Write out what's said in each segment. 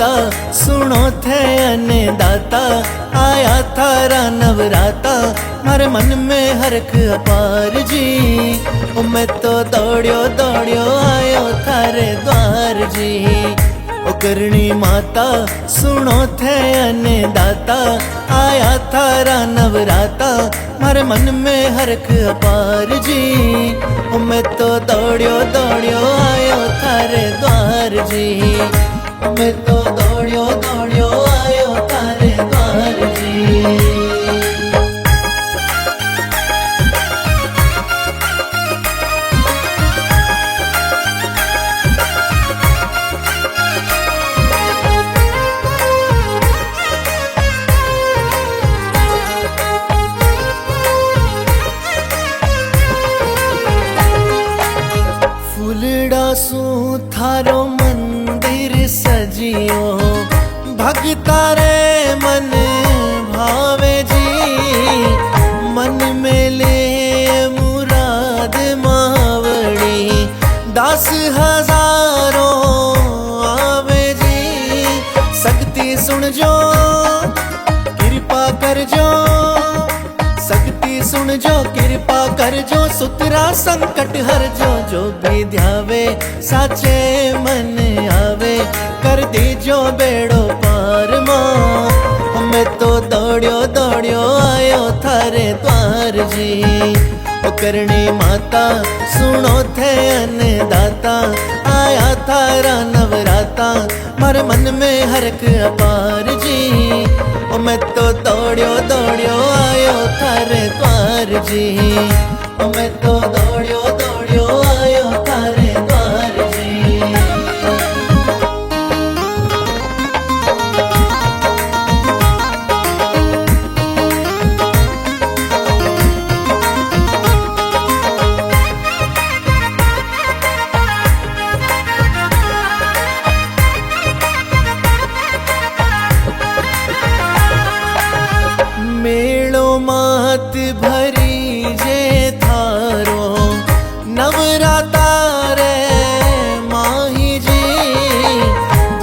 माता सुनो थे अन्नदाता, आया थारा नवराता, मारे मन में हरख अपार जी। ओ मैं तो दौड़ियो दौड़ियो आयो थारे द्वार जी। ओ करणी माता सुनो थे अन्नदाता, आया थारा नवराता, मारे मन में हरख अपार जी। ओ मैं तो दौड़ियो दौड़ियो आयो थारे द्वार जी। ओ मैं तो दौड़ियो दौड़ियो आयो थारे द्वार जी। फूलड़ा सू थारो मंदिर सजियो, भगता रे मन भावे जी। मन में ले मुराद मावड़ी, 10 हजारों आवे जी। सकती सुन जो कृपा कर जो, सकती सुन जो कृपा कर जो, सुतरा संकट हर जो। जो भी ध्यावे साचे मन आवे, कर दीजो बेड़ो पार मां। मैं तो दौड़ियो दौड़ियो आयो थारे द्वार जी। ओ करणी माता सुनो थे अन्नदाता, आया थारा नवराता, मारे मन में हरख अपार जी। ओ मैं तो दौड़ियो दौड़ियो आयो थारे द्वार जी। ओ मैं तो दौड़ियो दौड़ियो आयो थारे द्वार जी। मेलो मात भरी जे थारो, नवराता रे माही जी।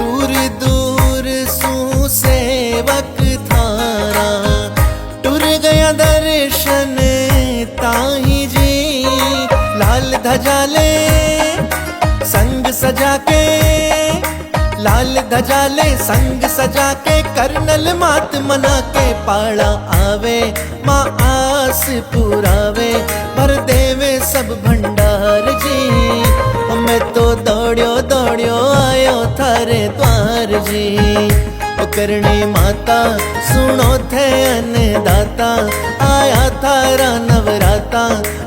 दूर दूर सू सेवक थारा, टुर गया दर्शन ताही जी। लाल ध्वजा ले संग सजा के, लाल ध्वजा ले संग सजा के, कर्नल मात मना के। पाला आवे माँ आस पुरावे, भर देवे सब भंडार जी। मैं तो दौड़ियो दौड़ियो आयो थारे द्वार जी। ओ करणी माता सुनो थे अन्नदाता, आया थारा नवराता,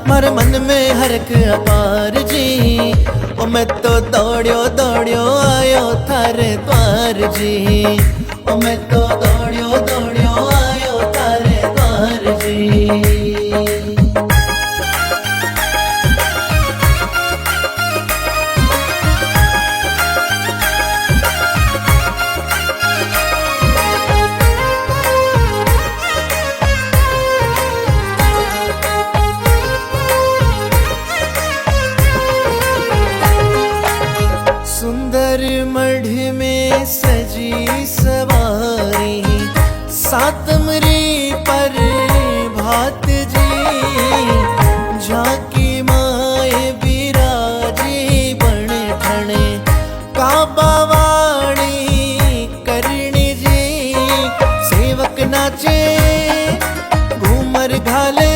मारे मन में हरख अपार जी। ओ मैं तो दौड़ियो दौड़ियो आयो थारे द्वार जी। ओ मैं तो दौड़ियो दौड़ियो आयो थारे द्वार जी। सुंदर मढ़ में सजी सवारी, सातमरी पर भात जी। झांकी माए बिराजी बण ठणे, काबा वाणी करणी जी। सेवक नाचे घूमर घाले,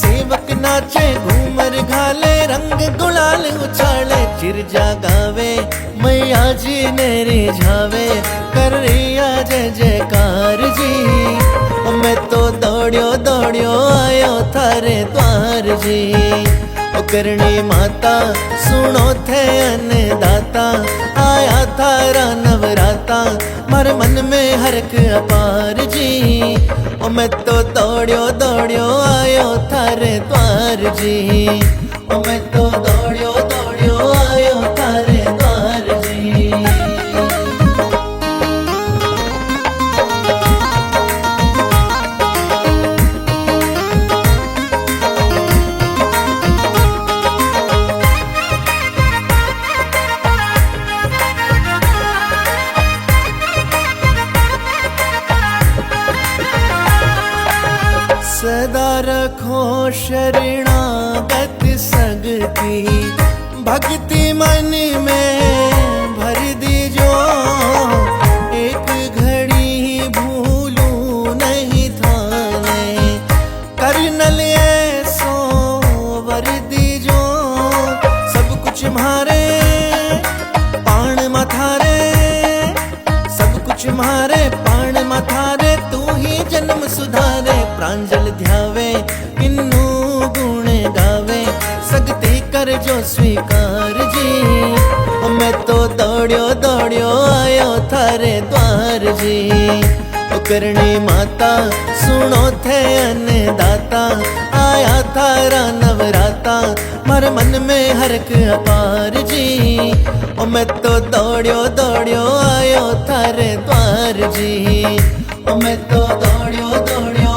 सेवक नाचे घूमर घाले, रंग गुलाल उछाले। चिरजा गावे मैया जी ने रिझावे, कर रिया जय जयकार जी। मैं तो दौड़ियो दौड़ियो आयो थारे द्वार जी। ओ करणी माता सुनो थे अन्नदाता, आया थारा नवराता, मारे मन में हरख अपार जी। ओ मैं तो दौड़ियो दौड़ियो आयो थारे द्वार जी। ओ मैं तो दौड़ियो दौड़ियो आयो थारे द्वार जी। रखो शरणागत सगती, भक्ति मन में भर दीजो। एक घड़ी भूलूं नहीं थाने, कर न लिए सो वर दीजो। सब कुछ म्हारे पाण मथारे, सब कुछ म्हारे पाण मथारे, तू ही जन्म सुधारे। प्रांजल ध्यावे इन्नू गुण गावे, सगती कर जो स्वीकार जी। ओ मैं तो दौड़ियो दौड़ियो आयो थारे द्वार जी। ओ करणी माता सुनो थे अन्नदाता, आया थारा नवराता, मारे मन में हरक अपार जी। ओ मैं तो दौड़ियो दौड़ियो आयो थारे द्वार जी। ओ मैं तो दौड़ियो दौड़ियो